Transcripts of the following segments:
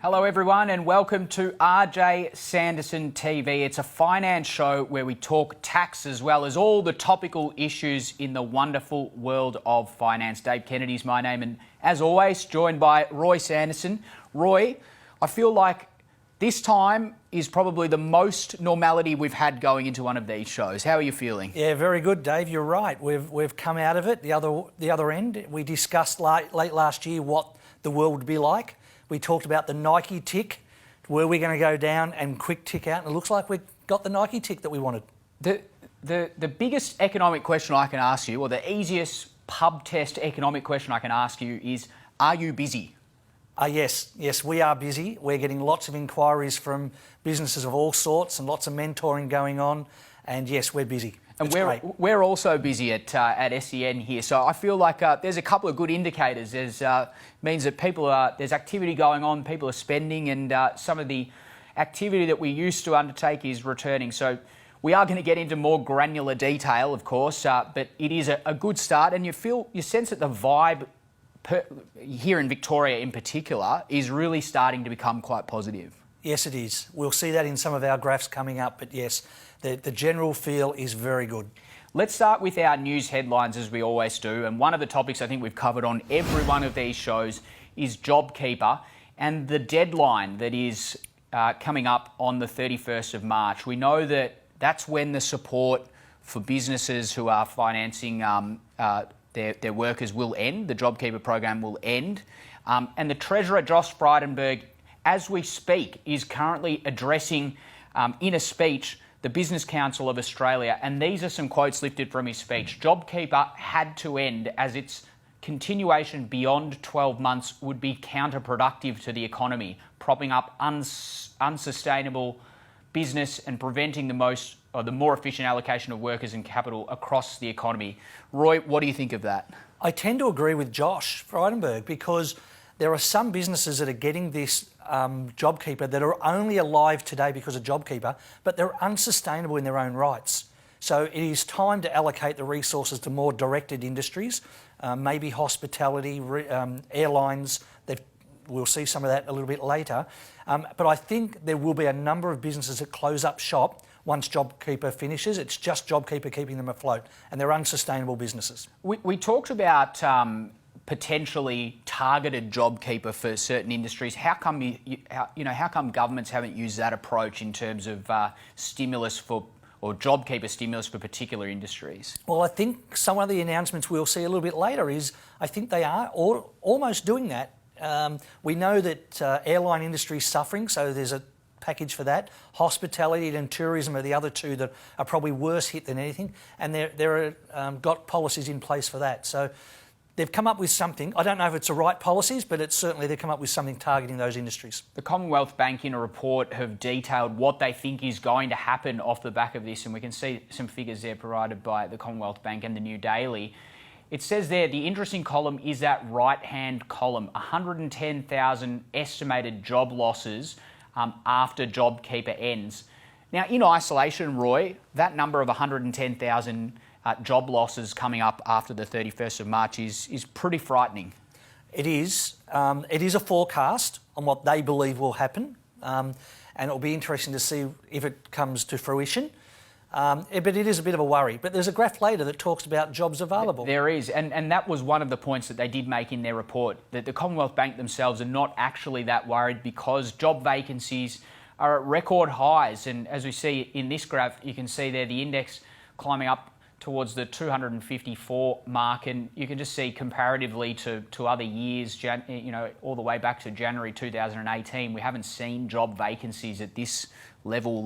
Hello everyone and welcome to J Sanderson TV. It's a finance show where we talk tax as well as all the topical issues in the wonderful world of finance. Dave Kennedy's my name and as always joined by Roy Sanderson. Roy, I feel like this time is probably the most normality we've had going into one of these shows. How are you feeling? Yeah, very good, Dave. You're right. We've come out of it, the other end. We discussed late last year what the world would be like. We talked about the Nike tick. Were we going to go down and quick tick out? And it looks like we got the Nike tick that we wanted. The biggest economic question I can ask you, or the easiest pub test economic question I can ask you is, are you busy? Yes, we are busy. We're getting lots of inquiries from businesses of all sorts and lots of mentoring going on. And yes, we're busy. And we're also busy at SEN here, so I feel like there's a couple of good indicators. There's means that there's activity going on, people are spending, and some of the activity that we used to undertake is returning. So we are going to get into more granular detail, of course, but it is a good start, and you sense that the vibe here in Victoria in particular is really starting to become quite positive. Yes, it is. We'll see that in some of our graphs coming up, but yes, the general feel is very good. Let's start with our news headlines as we always do, and one of the topics I think we've covered on every one of these shows is JobKeeper and the deadline that is coming up on the 31st of March. We know that that's when the support for businesses who are financing their workers will end. The JobKeeper program will end. And the Treasurer, Josh Frydenberg, as we speak, is currently addressing in a speech the Business Council of Australia. And these are some quotes lifted from his speech. JobKeeper had to end as its continuation beyond 12 months would be counterproductive to the economy, propping up unsustainable business and preventing the more efficient allocation of workers and capital across the economy. Roy, what do you think of that? I tend to agree with Josh Frydenberg because there are some businesses that are getting this JobKeeper that are only alive today because of JobKeeper, but they're unsustainable in their own rights. So it is time to allocate the resources to more directed industries, maybe hospitality, airlines. We'll see some of that a little bit later. But I think there will be a number of businesses that close up shop once JobKeeper finishes. It's just JobKeeper keeping them afloat, and they're unsustainable businesses. We talked about potentially targeted JobKeeper for certain industries. How come governments haven't used that approach in terms of stimulus or JobKeeper stimulus for particular industries? Well, I think some of the announcements we'll see a little bit later is I think they are almost doing that. We know that airline industry is suffering, so there's a package for that. Hospitality and tourism are the other two that are probably worse hit than anything, and they're got policies in place for that. So they've come up with something. I don't know if it's the right policies, but it's certainly they've come up with something targeting those industries. The Commonwealth Bank in a report have detailed what they think is going to happen off the back of this, and we can see some figures there provided by the Commonwealth Bank and the New Daily. It says there, the interesting column is that right-hand column, 110,000 estimated job losses after JobKeeper ends. Now, in isolation, Roy, that number of 110,000 job losses coming up after the 31st of March is pretty frightening. It is. It is a forecast on what they believe will happen, and it'll be interesting to see if it comes to fruition. But it is a bit of a worry. But there's a graph later that talks about jobs available. There is, and that was one of the points that they did make in their report, that the Commonwealth Bank themselves are not actually that worried because job vacancies are at record highs. And as we see in this graph, you can see there the index climbing up towards the 254 mark, and you can just see comparatively to other years, all the way back to January 2018, we haven't seen job vacancies at this level,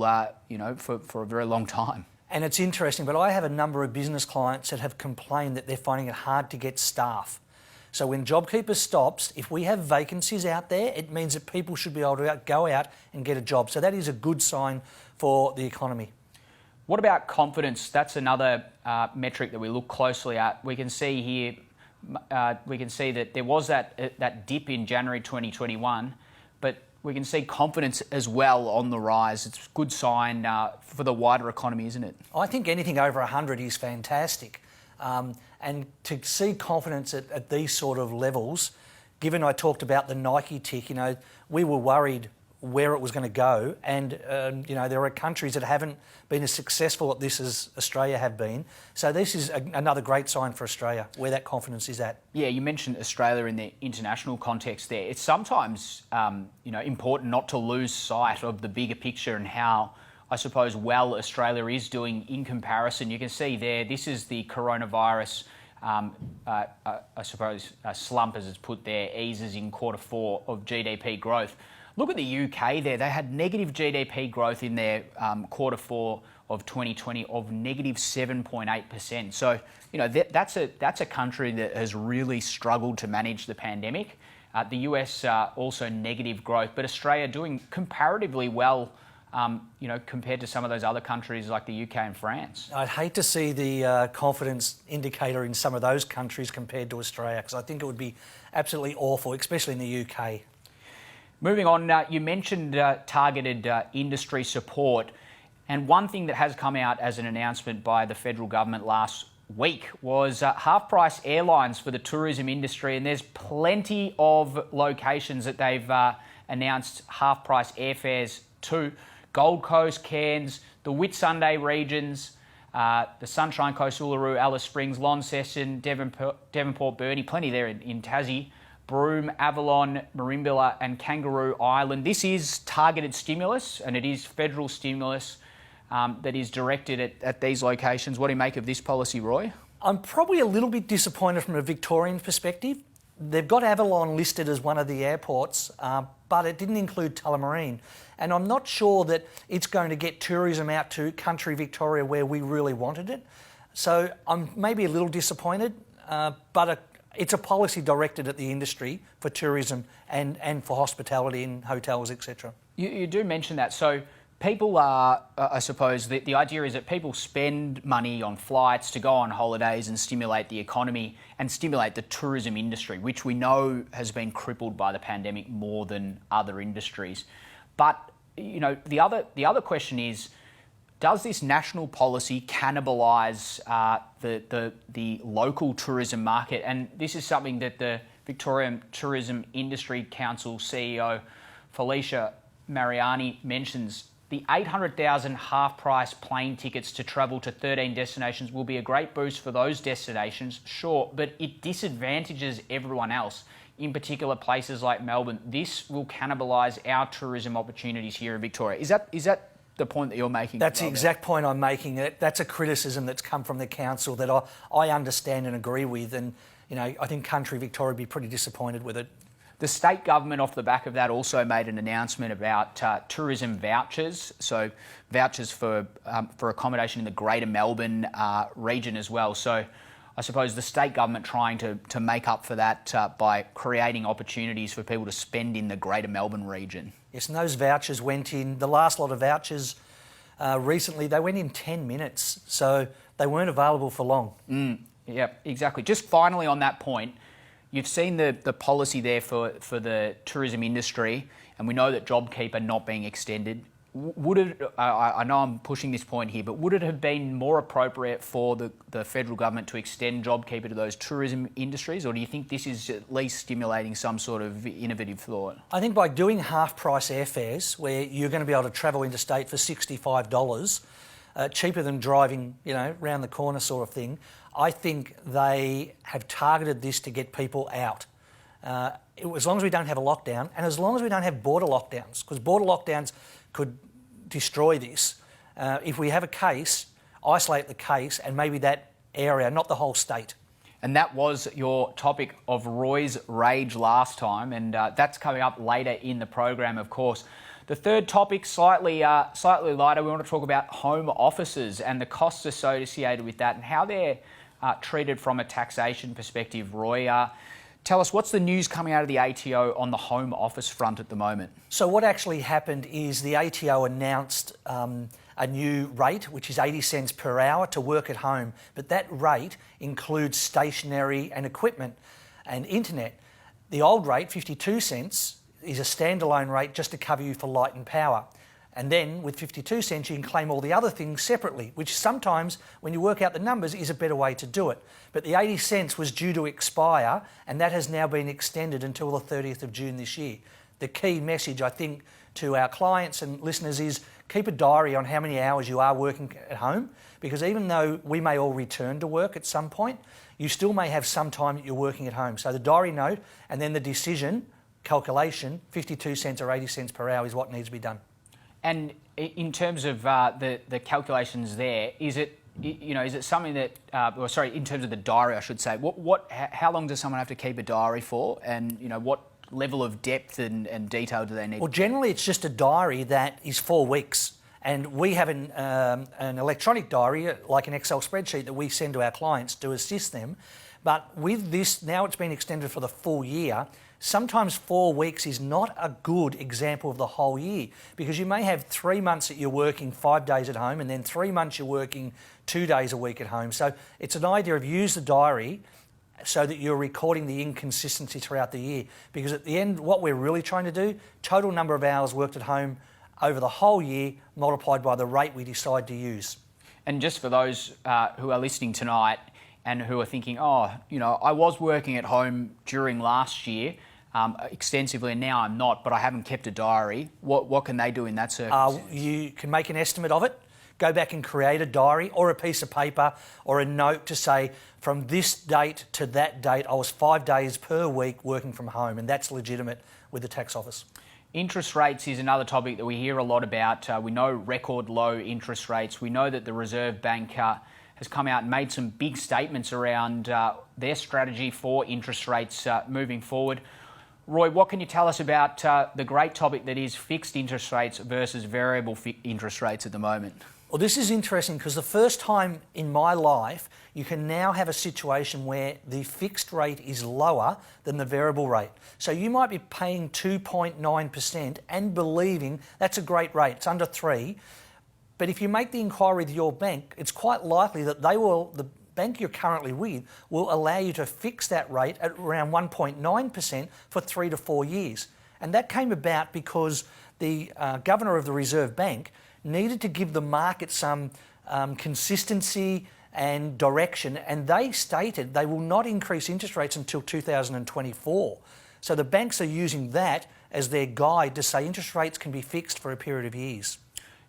for a very long time. And it's interesting, but I have a number of business clients that have complained that they're finding it hard to get staff. So when JobKeeper stops, if we have vacancies out there, it means that people should be able to go out and get a job. So that is a good sign for the economy. What about confidence? That's another metric that we look closely at. We can see here, that there was that dip in January 2021, but we can see confidence as well on the rise. It's a good sign for the wider economy, isn't it? I think anything over 100 is fantastic. And to see confidence at these sort of levels given I talked about the Nike tick, we were worried where it was going to go, and there are countries that haven't been as successful at this as Australia have been. So this is another great sign for Australia, where that confidence is at. Yeah, you mentioned Australia in the international context there. It's sometimes important not to lose sight of the bigger picture and how, I suppose, well Australia is doing in comparison. You can see there, this is the coronavirus slump, as it's put there, eases in Q4 of GDP growth. Look at the UK there. They had negative GDP growth in their Q4 of 2020 of negative 7.8%. So, that's a country that has really struggled to manage the pandemic. The US also negative growth, but Australia doing comparatively well, compared to some of those other countries like the UK and France. I'd hate to see the confidence indicator in some of those countries compared to Australia, because I think it would be absolutely awful, especially in the UK. Moving on, you mentioned targeted industry support, and one thing that has come out as an announcement by the federal government last week was half-price airlines for the tourism industry, and there's plenty of locations that they've announced half-price airfares to. Gold Coast, Cairns, the Whitsunday regions, the Sunshine Coast, Uluru, Alice Springs, Launceston, Devonport, Burnie, plenty there in Tassie. Broome, Avalon, Merimbula and Kangaroo Island. This is targeted stimulus, and it is federal stimulus that is directed at these locations. What do you make of this policy, Roy? I'm probably a little bit disappointed from a Victorian perspective. They've got Avalon listed as one of the airports, but it didn't include Tullamarine. And I'm not sure that it's going to get tourism out to country Victoria where we really wanted it. So I'm maybe a little disappointed, but it's a policy directed at the industry for tourism and for hospitality in hotels, etc. You do mention that. So people are, I suppose, the idea is that people spend money on flights to go on holidays and stimulate the economy and stimulate the tourism industry, which we know has been crippled by the pandemic more than other industries. But, the other question is, does this national policy cannibalise the local tourism market? And this is something that the Victorian Tourism Industry Council CEO Felicia Mariani mentions. The 800,000 half-price plane tickets to travel to 13 destinations will be a great boost for those destinations, sure, but it disadvantages everyone else, in particular places like Melbourne. This will cannibalise our tourism opportunities here in Victoria. Is that the point that you're making? That's the exact point I'm making. That's a criticism that's come from the council that I understand and agree with, and I think country Victoria would be pretty disappointed with it. The state government, off the back of that, also made an announcement about tourism vouchers, so vouchers for accommodation in the Greater Melbourne region as well. So I suppose the state government trying to make up for that by creating opportunities for people to spend in the Greater Melbourne region. Yes, and those vouchers went in, the last lot of vouchers recently, they went in 10 minutes, so they weren't available for long. Yeah, exactly. Just finally on that point, you've seen the policy there for the tourism industry, and we know that JobKeeper not being extended. Would it, I know I'm pushing this point here, but would it have been more appropriate for the federal government to extend JobKeeper to those tourism industries, or do you think this is at least stimulating some sort of innovative thought? I think by doing half-price airfares, where you're going to be able to travel interstate for $65, cheaper than driving, round the corner sort of thing, I think they have targeted this to get people out. As long as we don't have a lockdown, and as long as we don't have border lockdowns, because border lockdowns could destroy this. If we have a case, isolate the case and maybe that area, not the whole state. And that was your topic of Roy's Rage last time, and that's coming up later in the program, of course. The third topic, slightly lighter, we want to talk about home offices and the costs associated with that and how they're treated from a taxation perspective. Roy, tell us, what's the news coming out of the ATO on the home office front at the moment? So what actually happened is the ATO announced a new rate, which is 80 cents per hour to work at home, but that rate includes stationery and equipment and internet. The old rate, 52 cents, is a standalone rate just to cover you for light and power. And then with 52 cents, you can claim all the other things separately, which sometimes, when you work out the numbers, is a better way to do it. But the 80 cents was due to expire, and that has now been extended until the 30th of June this year. The key message, I think, to our clients and listeners is keep a diary on how many hours you are working at home, because even though we may all return to work at some point, you still may have some time that you're working at home. So the diary note and then the decision, calculation, 52 cents or 80 cents per hour is what needs to be done. And in terms of the calculations there, is it something that, in terms of the diary, I should say, how long does someone have to keep a diary for, and what level of depth and detail do they need? Well, generally it's just a diary that is 4 weeks, and we have an electronic diary, like an Excel spreadsheet that we send to our clients to assist them. But with this, now it's been extended for the full year. Sometimes 4 weeks is not a good example of the whole year, because you may have 3 months that you're working 5 days at home, and then 3 months you're working 2 days a week at home. So it's an idea of use the diary so that you're recording the inconsistency throughout the year, because at the end, what we're really trying to do, total number of hours worked at home over the whole year multiplied by the rate we decide to use. And just for those who are listening tonight and who are thinking, I was working at home during last year extensively, and now I'm not, but I haven't kept a diary. What can they do in that circumstance? You can make an estimate of it, go back and create a diary or a piece of paper or a note to say, from this date to that date, I was 5 days per week working from home, and that's legitimate with the tax office. Interest rates is another topic that we hear a lot about. We know record low interest rates. We know that the Reserve Bank has come out and made some big statements around their strategy for interest rates moving forward. Roy, what can you tell us about the great topic that is fixed interest rates versus variable interest rates at the moment? Well, this is interesting because the first time in my life you can now have a situation where the fixed rate is lower than the variable rate. So you might be paying 2.9% and believing that's a great rate, it's under 3%. But if you make the inquiry with your bank, it's quite likely that the bank you're currently with will allow you to fix that rate at around 1.9% for 3 to 4 years. And that came about because the Governor of the Reserve Bank needed to give the market some consistency and direction, and they stated they will not increase interest rates until 2024. So the banks are using that as their guide to say interest rates can be fixed for a period of years.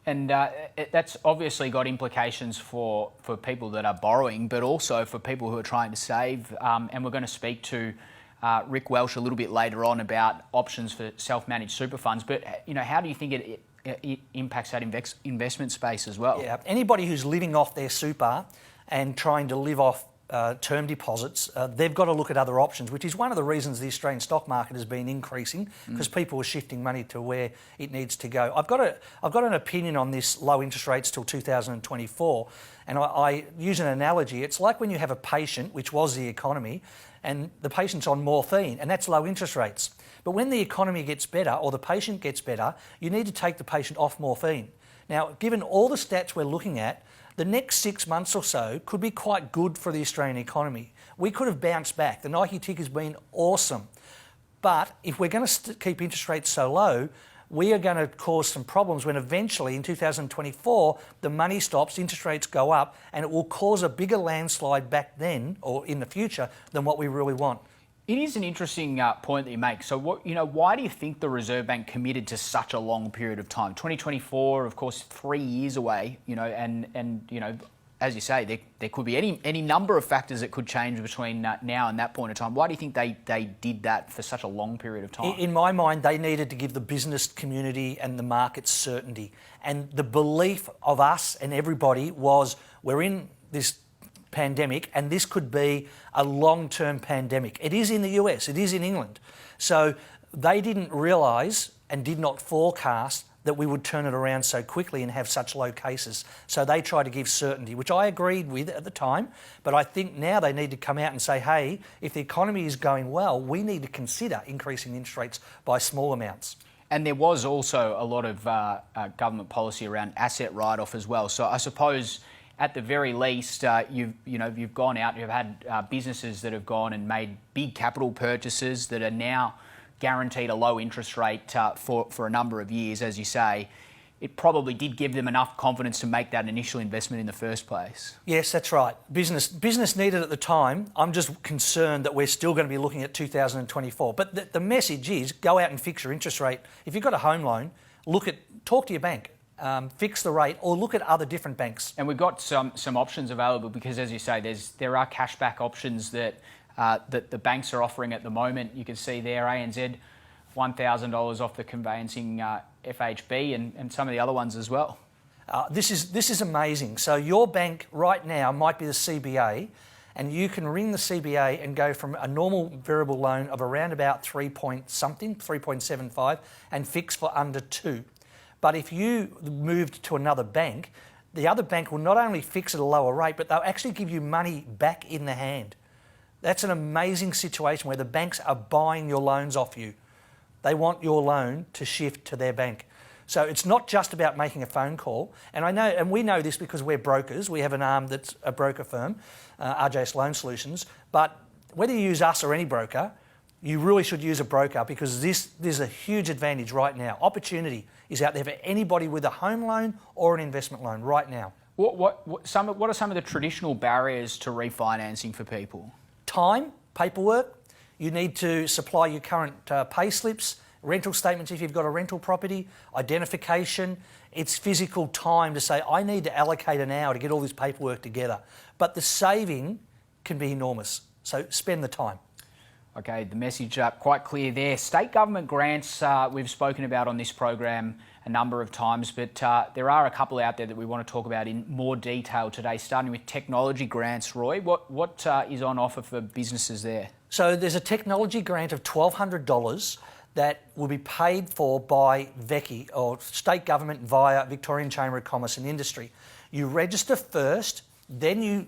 And that's obviously got implications for people that are borrowing, but also for people who are trying to save. And we're going to speak to Rick Welsh a little bit later on about options for self-managed super funds. But how do you think it impacts that investment space as well? Yeah, anybody who's living off their super and trying to live off term deposits, they've got to look at other options, which is one of the reasons the Australian stock market has been increasing, because people are shifting money to where it needs to go. I've got an opinion on this low interest rates till 2024, and I use an analogy. It's like when you have a patient, which was the economy, and the patient's on morphine, and that's low interest rates. But when the economy gets better or the patient gets better, you need to take the patient off morphine. Now, given all the stats we're looking at, the next 6 months or so could be quite good for the Australian economy. We could have bounced back. The Nike tick has been awesome. But if we're going to keep interest rates so low, we are going to cause some problems when eventually in 2024 the money stops, interest rates go up, and it will cause a bigger landslide back then or in the future than what we really want. It is an interesting point that you make. So, why do you think the Reserve Bank committed to such a long period of time? 2024, of course, 3 years away. As you say, there could be any number of factors that could change between now and that point in time. Why do you think they did that for such a long period of time? In my mind, they needed to give the business community and the market certainty. And the belief of us and everybody was, we're in this pandemic, and this could be a long-term pandemic. It is in the US, it is in England. So they didn't realise and did not forecast that we would turn it around so quickly and have such low cases. So they tried to give certainty, which I agreed with at the time, but I think now they need to come out and say, hey, if the economy is going well, we need to consider increasing interest rates by small amounts. And there was also a lot of government policy around asset write-off as well. So I suppose at the very least, you've gone out, you've had businesses that have gone and made big capital purchases that are now guaranteed a low interest rate for a number of years, as you say. it probably did give them enough confidence to make that initial investment in the first place. Yes, that's right. Business needed at the time. I'm just concerned that we're still going to be looking at 2024. But the message is go out and fix your interest rate. If you've got a home loan, talk to your bank, fix the rate, or look at other different banks. And we've got some options available because, as you say, there are cashback options that the banks are offering at the moment. You can see there ANZ, $1,000 off the conveyancing FHB and some of the other ones as well. This is amazing. So your bank right now might be the CBA, and you can ring the CBA and go from a normal variable loan of around about 3.75, and fix for under 2. But if you moved to another bank, the other bank will not only fix at a lower rate, but they'll actually give you money back in the hand. That's an amazing situation where the banks are buying your loans off you. They want your loan to shift to their bank. So it's not just about making a phone call. And we know this because we're brokers. We have an arm that's a broker firm, RJS Loan Solutions. But whether you use us or any broker, you really should use a broker because there's a huge advantage right now. Opportunity is out there for anybody with a home loan or an investment loan right now. What are some of the traditional barriers to refinancing for people? Time, paperwork. You need to supply your current pay slips, rental statements if you've got a rental property, identification. It's physical time to say, I need to allocate an hour to get all this paperwork together. But the saving can be enormous. So spend the time. Okay, the message quite clear there. State government grants we've spoken about on this program a number of times, but there are a couple out there that we want to talk about in more detail today, starting with technology grants. Roy, what is on offer for businesses there? So there's a technology grant of $1,200 that will be paid for by VECI, or state government, via Victorian Chamber of Commerce and Industry. You register first, then you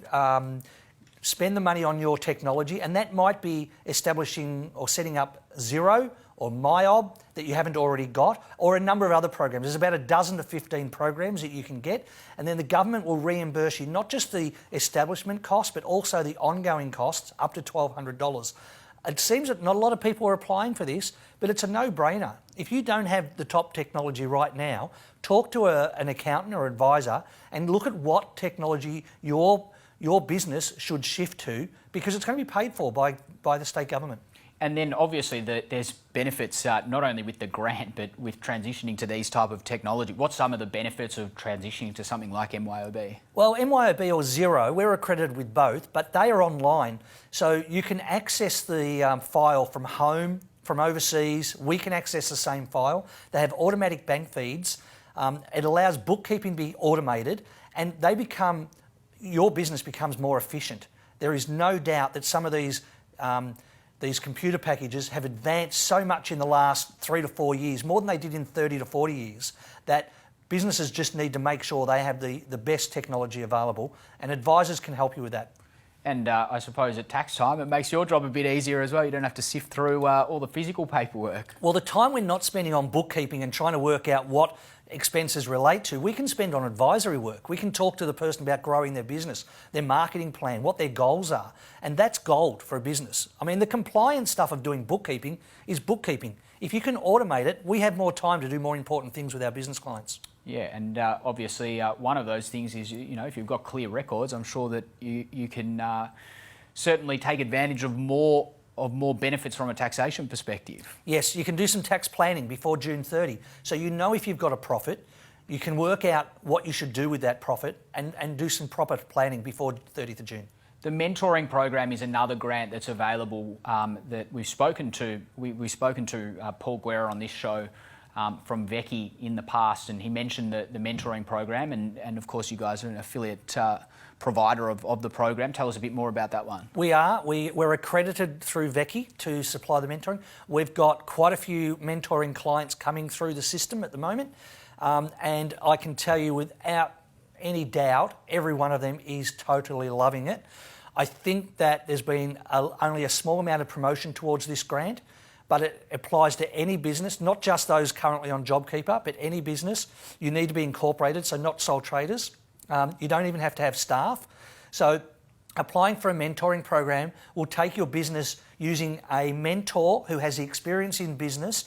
spend the money on your technology, and that might be establishing or setting up Xero or MyOb that you haven't already got, or a number of other programs. There's about a dozen to 15 programs that you can get, and then the government will reimburse you not just the establishment costs, but also the ongoing costs up to $1,200. It seems that not a lot of people are applying for this, but it's a no-brainer. If you don't have the top technology right now, talk to an accountant or advisor and look at what technology your business should shift to, because it's going to be paid for by the state government. And then obviously there's benefits not only with the grant, but with transitioning to these type of technology. What's some of the benefits of transitioning to something like MYOB? Well, MYOB or Xero, we're accredited with both, but they are online. So you can access the file from home, from overseas. We can access the same file. They have automatic bank feeds. It allows bookkeeping to be automated, and your business becomes more efficient. There is no doubt that some of these computer packages have advanced so much in the last 3 to 4 years, more than they did in 30 to 40 years, that businesses just need to make sure they have the best technology available, and advisors can help you with that. And I suppose at tax time, it makes your job a bit easier as well. You don't have to sift through all the physical paperwork. Well, the time we're not spending on bookkeeping and trying to work out what expenses relate to, we can spend on advisory work. We can talk to the person about growing their business, their marketing plan, what their goals are. And that's gold for a business. I mean, the compliance stuff of doing bookkeeping is bookkeeping. If you can automate it, we have more time to do more important things with our business clients. Yeah, and obviously one of those things is, if you've got clear records, I'm sure that you can certainly take advantage of more benefits from a taxation perspective. Yes, you can do some tax planning before June 30. So you know if you've got a profit, you can work out what you should do with that profit and do some proper planning before 30th of June. The mentoring program is another grant that's available that we've spoken to. We've spoken to Paul Guerra on this show from VECI in the past, and he mentioned the mentoring program, and of course you guys are an affiliate provider of the program. Tell us a bit more about that one. We are. We're accredited through VECI to supply the mentoring. We've got quite a few mentoring clients coming through the system at the moment, and I can tell you without any doubt, every one of them is totally loving it. I think that there's been only a small amount of promotion towards this grant, but it applies to any business, not just those currently on JobKeeper, but any business. You need to be incorporated, so not sole traders. You don't even have to have staff. So applying for a mentoring program will take your business using a mentor who has the experience in business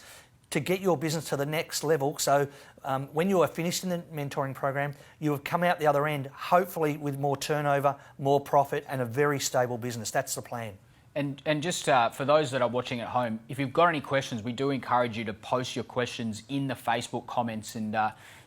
to get your business to the next level. So when you are finished in the mentoring program, you have come out the other end, hopefully with more turnover, more profit, and a very stable business. That's the plan. And just for those that are watching at home, if you've got any questions, we do encourage you to post your questions in the Facebook comments, and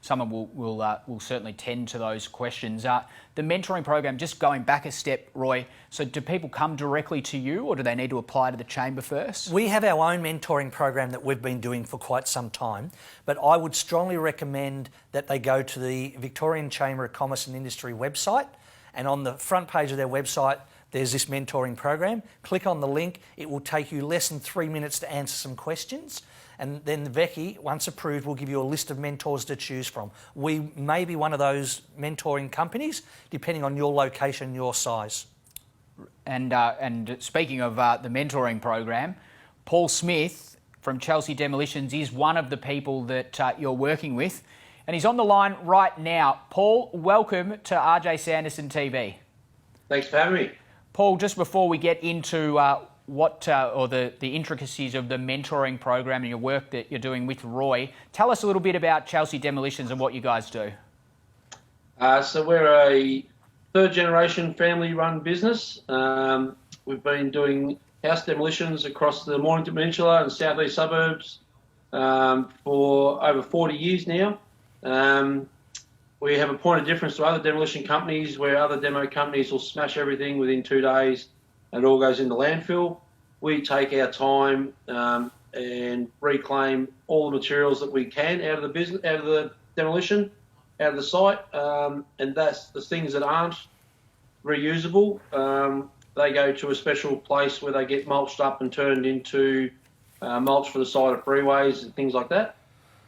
someone will certainly tend to those questions. The mentoring program, just going back a step, Roy, so do people come directly to you, or do they need to apply to the chamber first? We have our own mentoring program that we've been doing for quite some time, but I would strongly recommend that they go to the Victorian Chamber of Commerce and Industry website, and on the front page of their website, there's this mentoring program. Click on the link. It will take you less than 3 minutes to answer some questions. And then Becky, once approved, will give you a list of mentors to choose from. We may be one of those mentoring companies, depending on your location, your size. And speaking of the mentoring program, Paul Smith from Chelsea Demolitions is one of the people that you're working with. And he's on the line right now. Paul, welcome to J Sanderson TV. Thanks for having me. Paul, just before we get into the intricacies of the mentoring program and your work that you're doing with Roy, tell us a little bit about Chelsea Demolitions and what you guys do. So we're a third-generation family-run business. We've been doing house demolitions across the Mornington Peninsula and southeast suburbs for over 40 years now. We have a point of difference to other demolition companies where other demo companies will smash everything within 2 days and it all goes into landfill. We take our time and reclaim all the materials that we can out of the business, out of the demolition, out of the site, and that's the things that aren't reusable. They go to a special place where they get mulched up and turned into mulch for the side of freeways and things like that.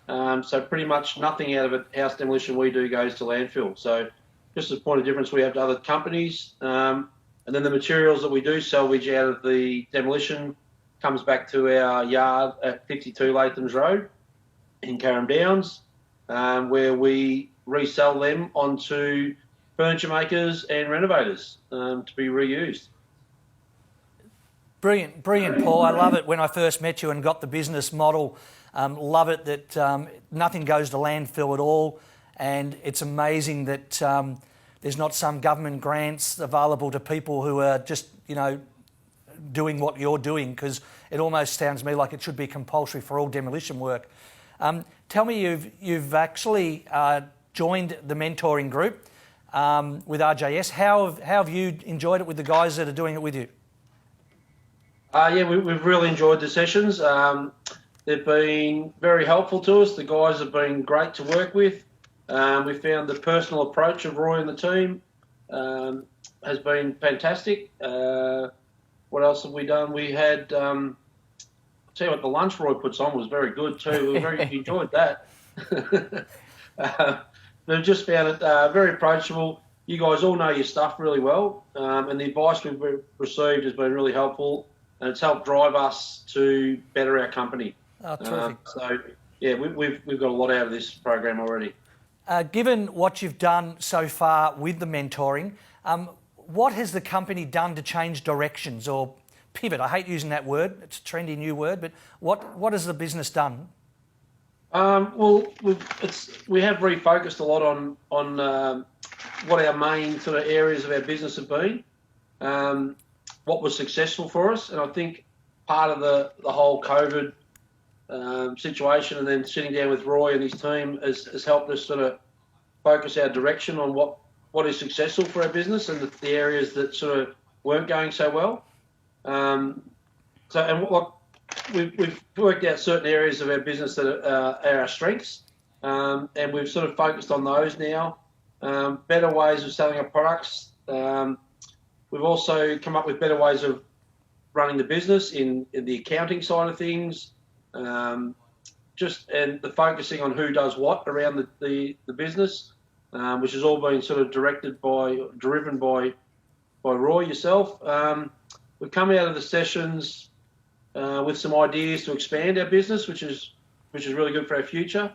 So pretty much nothing out of a house demolition we do goes to landfill. So just as a point of difference we have to other companies. And then the materials that we do salvage out of the demolition comes back to our yard at 52 Latham's Road in Carrum Downs, where we resell them onto furniture makers and renovators to be reused. Brilliant, Paul. I love it when I first met you and got the business model. Love it that nothing goes to landfill at all, and it's amazing that there's not some government grants available to people who are just, doing what you're doing, because it almost sounds to me like it should be compulsory for all demolition work. Tell me, you've actually joined the mentoring group with RJS. How have you enjoyed it with the guys that are doing it with you? Yeah, we've really enjoyed the sessions. They've been very helpful to us. The guys have been great to work with. We found the personal approach of Roy and the team has been fantastic. What else have we done? We had, I'll tell you what, the lunch Roy puts on was very good too. We very enjoyed that. We've just found it very approachable. You guys all know your stuff really well, and the advice we've received has been really helpful, and it's helped drive us to better our company. Oh, terrific. So, yeah, we've got a lot out of this program already. Given what you've done so far with the mentoring, what has the company done to change directions or pivot? I hate using that word. It's a trendy new word, but what has the business done? Well, we have refocused a lot on what our main sort of areas of our business have been, what was successful for us, and I think part of the whole COVID situation and then sitting down with Roy and his team has helped us sort of focus our direction on what is successful for our business and the areas that sort of weren't going so well. We've worked out certain areas of our business that are our strengths, and we've sort of focused on those now. Better ways of selling our products. We've also come up with better ways of running the business in the accounting side of things, and the focusing on who does what around the business, which has all been sort of driven by Roy, yourself. We've come out of the sessions with some ideas to expand our business, which is really good for our future.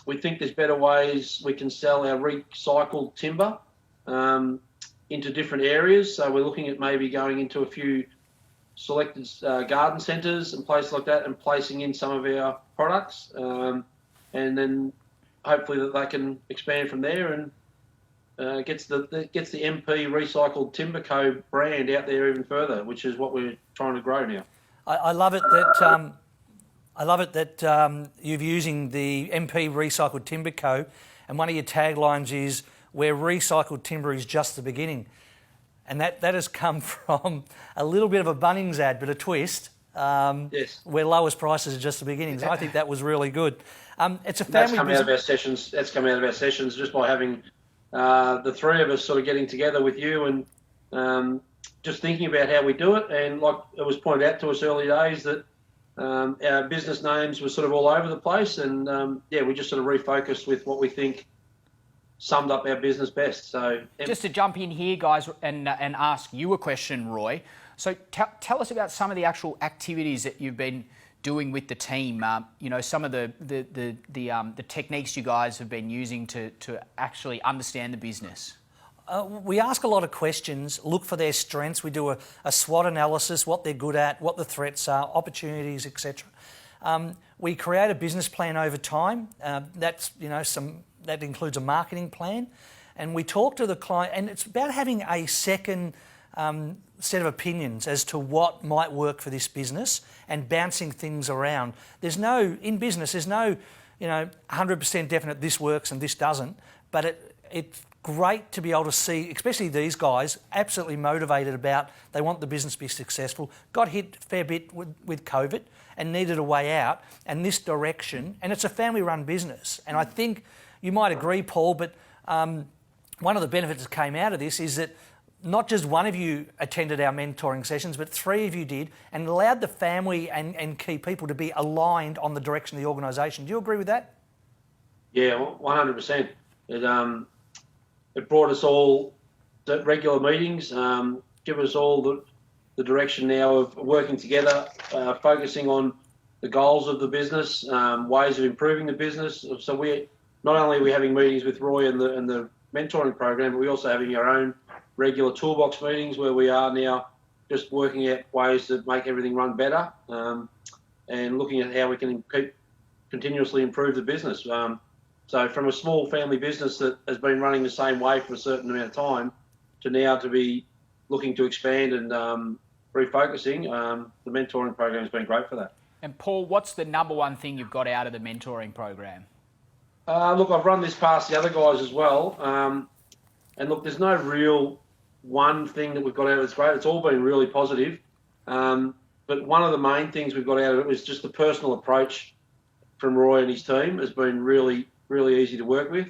We think there's better ways we can sell our recycled timber into different areas. So we're looking at maybe going into a few selected garden centres and places like that, and placing in some of our products, and then hopefully that they can expand from there and gets the MP Recycled Timber Co. brand out there even further, which is what we're trying to grow now. I love it that you're using the MP Recycled Timber Co. and one of your taglines is where recycled timber is just the beginning. And that has come from a little bit of a Bunnings ad, but a twist, Yes. where lowest prices are just the beginning. So I think that was really good. It's a family That's come business. out of our sessions. That's come out of our sessions just by having the three of us sort of getting together with you and just thinking about how we do it. And like it was pointed out to us early days that our business names were sort of all over the place, and we just sort of refocused with what we think summed up our business best. So just to jump in here, guys, and ask you a question, Roy. So tell us about some of the actual activities that you've been doing with the team. Some of the techniques you guys have been using to actually understand the business. We ask a lot of questions, look for their strengths. We do a SWOT analysis, what they're good at, what the threats are, opportunities, etc. We create a business plan over time. That includes a marketing plan, and we talk to the client. And it's about having a second set of opinions as to what might work for this business and bouncing things around. In business, there's no 100% definite this works and this doesn't. But it's great to be able to see, especially these guys, absolutely motivated about they want the business to be successful. Got hit a fair bit with COVID and needed a way out, and this direction. And it's a family-run business. And I think you might agree, Paul, but one of the benefits that came out of this is that not just one of you attended our mentoring sessions, but three of you did, and allowed the family and key people to be aligned on the direction of the organisation. Do you agree with that? Yeah, 100%. It brought us all to regular meetings, give us all the direction now of working together, focusing on the goals of the business, ways of improving the business. So not only are we having meetings with Roy and the mentoring program, but we're also having our own regular toolbox meetings where we are now just working out ways to make everything run better, and looking at how we can continuously improve the business. So from a small family business that has been running the same way for a certain amount of time to now to be looking to expand and refocusing, the mentoring program has been great for that. And Paul, what's the number one thing you've got out of the mentoring program? Look, I've run this past the other guys as well. And look, there's no real one thing that we've got out of this great. It's all been really positive. But one of the main things we've got out of it was just the personal approach from Roy and his team has been really, really easy to work with.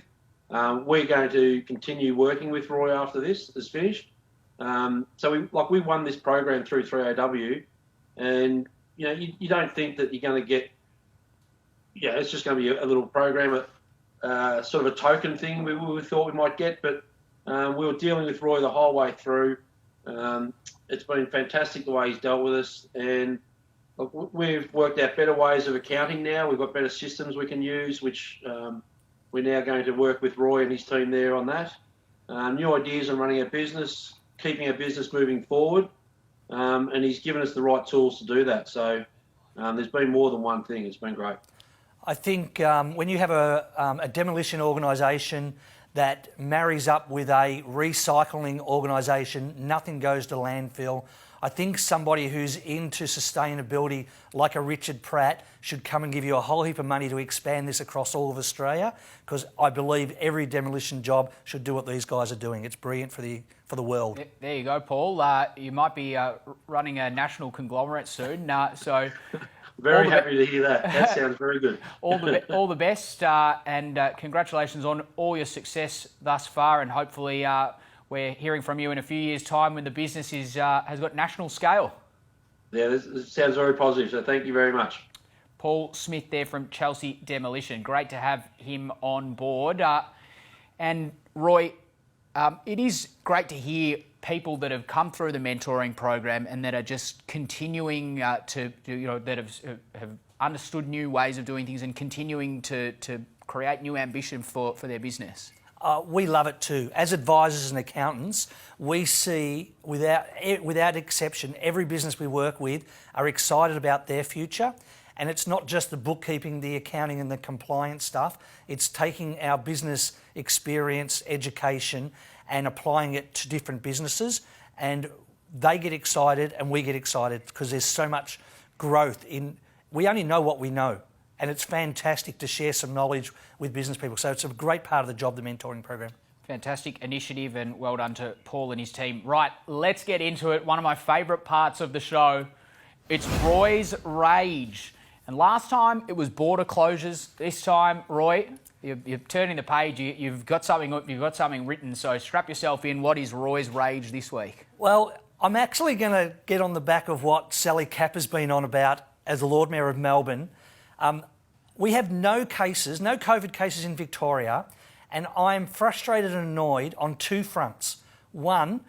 We're going to continue working with Roy after this is finished. So we won this program through 3AW, and you don't think that you're going to get, it's just going to be a little program, sort of a token thing we thought we might get, but we were dealing with Roy the whole way through. It's been fantastic the way he's dealt with us, and look, we've worked out better ways of accounting now. We've got better systems we can use, which we're now going to work with Roy and his team there on that. New ideas on running our business, keeping our business moving forward, and he's given us the right tools to do that. So there's been more than one thing. It's been great. I think when you have a demolition organisation that marries up with a recycling organisation, nothing goes to landfill. I think somebody who's into sustainability, like a Richard Pratt, should come and give you a whole heap of money to expand this across all of Australia, because I believe every demolition job should do what these guys are doing. It's brilliant for the world. There you go, Paul. You might be running a national conglomerate soon. So very happy to hear that. That sounds very good. all the best, and congratulations on all your success thus far, and hopefully we're hearing from you in a few years' time when the business has got national scale. Yeah, this sounds very positive, so thank you very much. Paul Smith there from Chelsea Demolition. Great to have him on board. And Roy, it is great to hear people that have come through the mentoring program and that are just continuing that have understood new ways of doing things and continuing to create new ambition for their business. We love it too. As advisors and accountants, we see, without exception, every business we work with are excited about their future. And it's not just the bookkeeping, the accounting and the compliance stuff. It's taking our business experience, education and applying it to different businesses. And they get excited and we get excited because there's so much growth in... We only know what we know. And it's fantastic to share some knowledge with business people. So it's a great part of the job, the mentoring program. Fantastic initiative, and well done to Paul and his team. Right, let's get into it. One of my favourite parts of the show. It's Roy's Rage. And last time it was border closures. This time, Roy, you're turning the page. You've got something written. So strap yourself in. What is Roy's Rage this week? Well, I'm actually going to get on the back of what Sally Capper's been on about as the Lord Mayor of Melbourne. We have no COVID cases in Victoria, and I'm frustrated and annoyed on two fronts. One,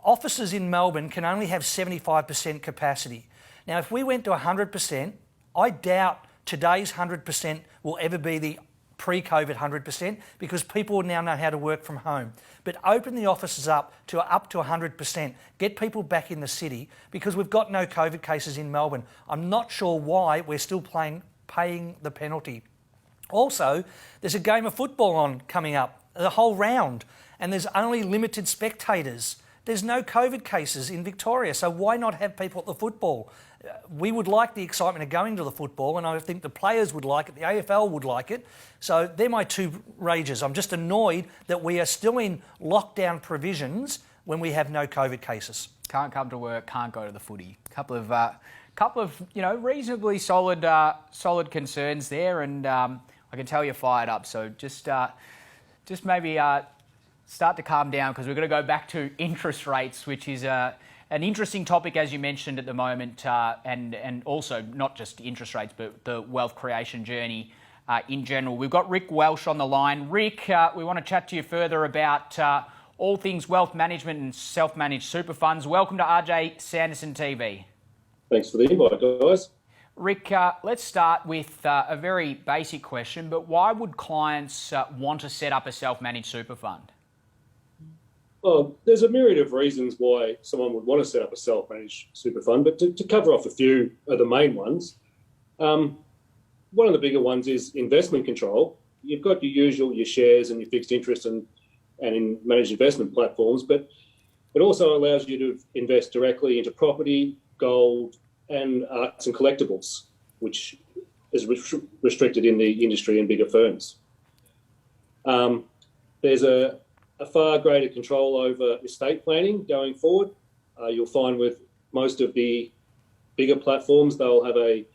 offices in Melbourne can only have 75% capacity. Now, if we went to 100%, I doubt today's 100% will ever be the pre-COVID 100% because people now know how to work from home. But open the offices up to 100%, get people back in the city because we've got no COVID cases in Melbourne. I'm not sure why we're still paying the penalty. Also, there's a game of football on coming up, the whole round, and there's only limited spectators. There's no COVID cases in Victoria, so why not have people at the football? We would like the excitement of going to the football, and I think the players would like it, the AFL would like it. So they're my two rages. I'm just annoyed that we are still in lockdown provisions when we have no COVID cases. Can't come to work, can't go to the footy. Couple of reasonably solid concerns there, and I can tell you're fired up. So just maybe start to calm down because we're going to go back to interest rates, which is an interesting topic, as you mentioned at the moment, and also not just interest rates, but the wealth creation journey in general. We've got Rick Welsh on the line. Rick, we want to chat to you further about all things wealth management and self-managed super funds. Welcome to J Sanderson TV. Thanks for the invite, guys. Rick, let's start with a very basic question, but why would clients want to set up a self-managed super fund? Well, there's a myriad of reasons why someone would want to set up a self-managed super fund, but to cover off a few of the main ones, one of the bigger ones is investment control. You've got your shares and your fixed interest and in managed investment platforms, but it also allows you to invest directly into property, gold, and arts and collectibles, which is restricted in the industry and bigger firms. There's a far greater control over estate planning going forward. You'll find with most of the bigger platforms, they'll have a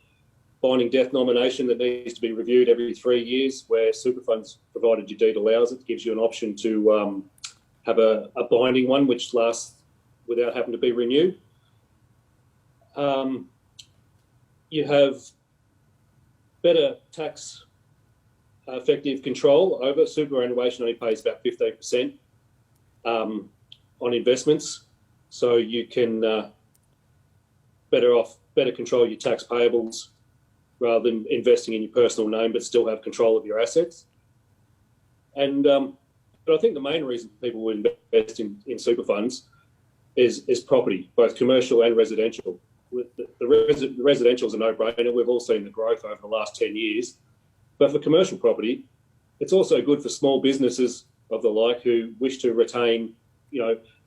binding death nomination that needs to be reviewed every 3 years, where super funds, provided your deed allows it, gives you an option to have a binding one which lasts without having to be renewed. You have better tax effective control over superannuation. Only pays about 15% on investments, so you can better control your tax payables rather than investing in your personal name, but still have control of your assets. And but I think the main reason people would invest in super funds is property, both commercial and residential. The residential is a no-brainer. We've all seen the growth over the last 10 years. But for commercial property, it's also good for small businesses of the like who wish to retain,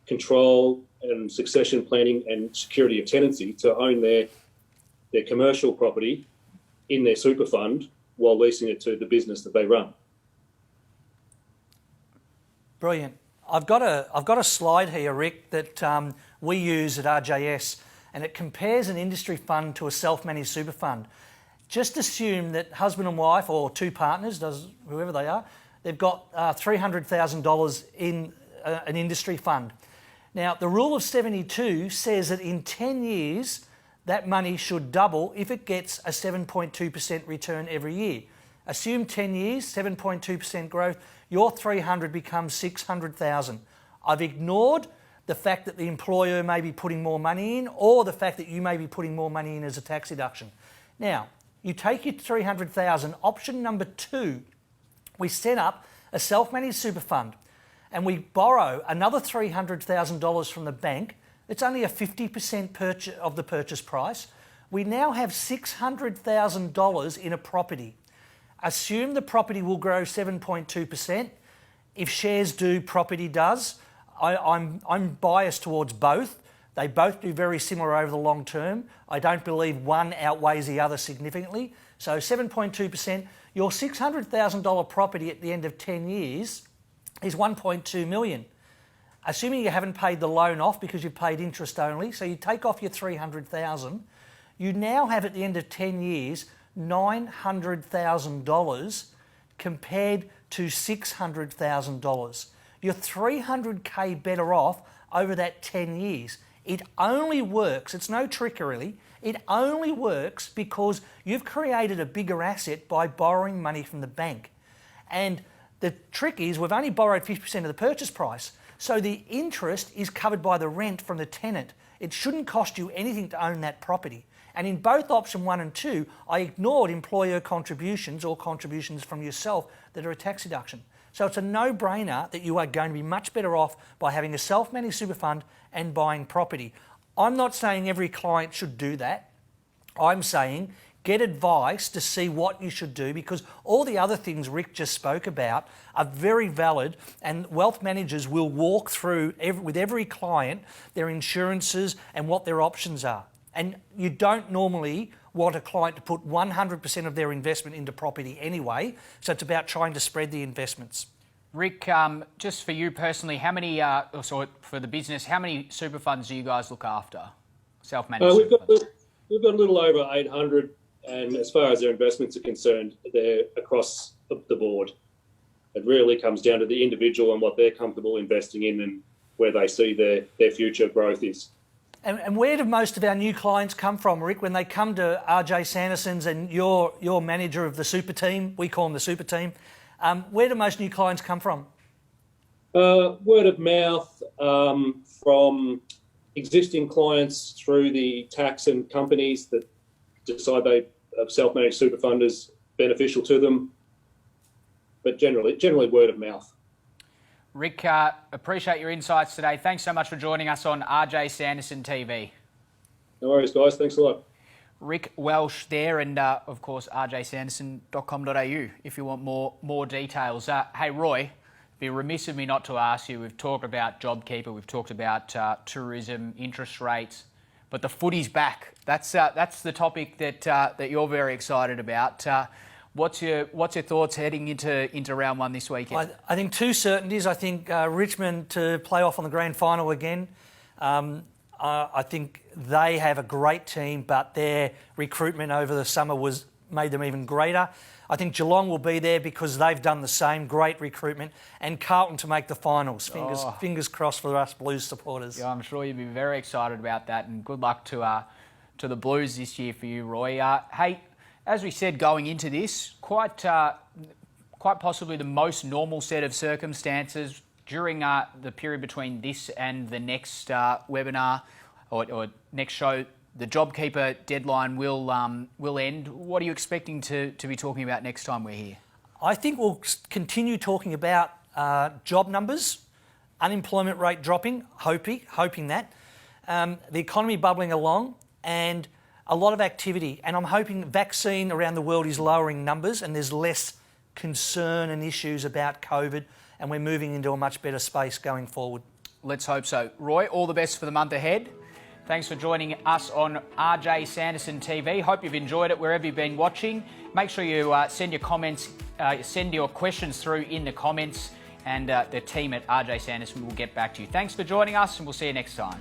control and succession planning and security of tenancy to own their commercial property in their super fund while leasing it to the business that they run. Brilliant. I've got a slide here, Rick, that we use at RJS, and it compares an industry fund to a self-managed super fund. Just assume that husband and wife, or two partners, whoever they are, they've got $300,000 in an industry fund. Now, the rule of 72 says that in 10 years, that money should double if it gets a 7.2% return every year. Assume 10 years, 7.2% growth, your 300 becomes 600,000. I've ignored the fact that the employer may be putting more money in, or the fact that you may be putting more money in as a tax deduction. Now, you take your 300,000, option number 2, we set up a self-managed super fund, and we borrow another $300,000 from the bank, it's only a 50% purchase of the purchase price. We now have $600,000 in a property. Assume the property will grow 7.2%. If shares do, property does. I'm biased towards both. They both do very similar over the long term. I don't believe one outweighs the other significantly. So 7.2%, your $600,000 property at the end of 10 years is $1.2 million. Assuming you haven't paid the loan off because you've paid interest only, so you take off your $300,000, you now have at the end of 10 years $900,000 compared to $600,000. You're $300K better off over that 10 years. It only works, it's no trickery, it only works because you've created a bigger asset by borrowing money from the bank. And the trick is we've only borrowed 50% of the purchase price, so the interest is covered by the rent from the tenant. It shouldn't cost you anything to own that property. And in both option 1 and 2, I ignored employer contributions or contributions from yourself that are a tax deduction. So it's a no-brainer that you are going to be much better off by having a self-managed super fund and buying property. I'm not saying every client should do that. I'm saying get advice to see what you should do, because all the other things Rick just spoke about are very valid, and wealth managers will walk through with every client their insurances and what their options are. And you don't normally want a client to put 100% of their investment into property anyway, so it's about trying to spread the investments. Rick, just for you personally, how many, for the business, how many super funds do you guys look after? Self-managed we've got a little over 800, and as far as their investments are concerned, they're across the board. It really comes down to the individual and what they're comfortable investing in and where they see their future growth is. And where do most of our new clients come from, Rick, when they come to J Sanderson's and you're manager of the super team? We call them the super team. Where do most new clients come from? Word of mouth from existing clients through the tax and companies that decide they self-managed super fund is beneficial to them. But generally word of mouth. Rick, appreciate your insights today. Thanks so much for joining us on J Sanderson TV. No worries, guys. Thanks a lot. Rick Welsh there, and of course rjsanderson.com.au if you want more details. Hey Roy, it'd be remiss of me not to ask you. We've talked about JobKeeper, we've talked about tourism, interest rates, but the footy's back. That's the topic that you're very excited about. What's your thoughts heading into round 1 this weekend? I think two certainties. I think Richmond to play off on the grand final again. I think they have a great team, but their recruitment over the summer made them even greater. I think Geelong will be there because they've done the same, great recruitment, and Carlton to make the finals. Fingers crossed for us Blues supporters. Yeah, I'm sure you'll be very excited about that, and good luck to the Blues this year for you, Roy. Hey, as we said going into this, quite possibly the most normal set of circumstances during the period between this and the next webinar or next show. The JobKeeper deadline will end. What are you expecting to be talking about next time we're here? I think we'll continue talking about job numbers, unemployment rate dropping, hoping that, the economy bubbling along, and a lot of activity. And I'm hoping vaccine around the world is lowering numbers and there's less concern and issues about COVID, and we're moving into a much better space going forward. Let's hope so. Roy, all the best for the month ahead. Thanks for joining us on J Sanderson TV. Hope you've enjoyed it wherever you've been watching. Make sure you send your comments, send your questions through in the comments, and the team at J Sanderson will get back to you. Thanks for joining us, and we'll see you next time.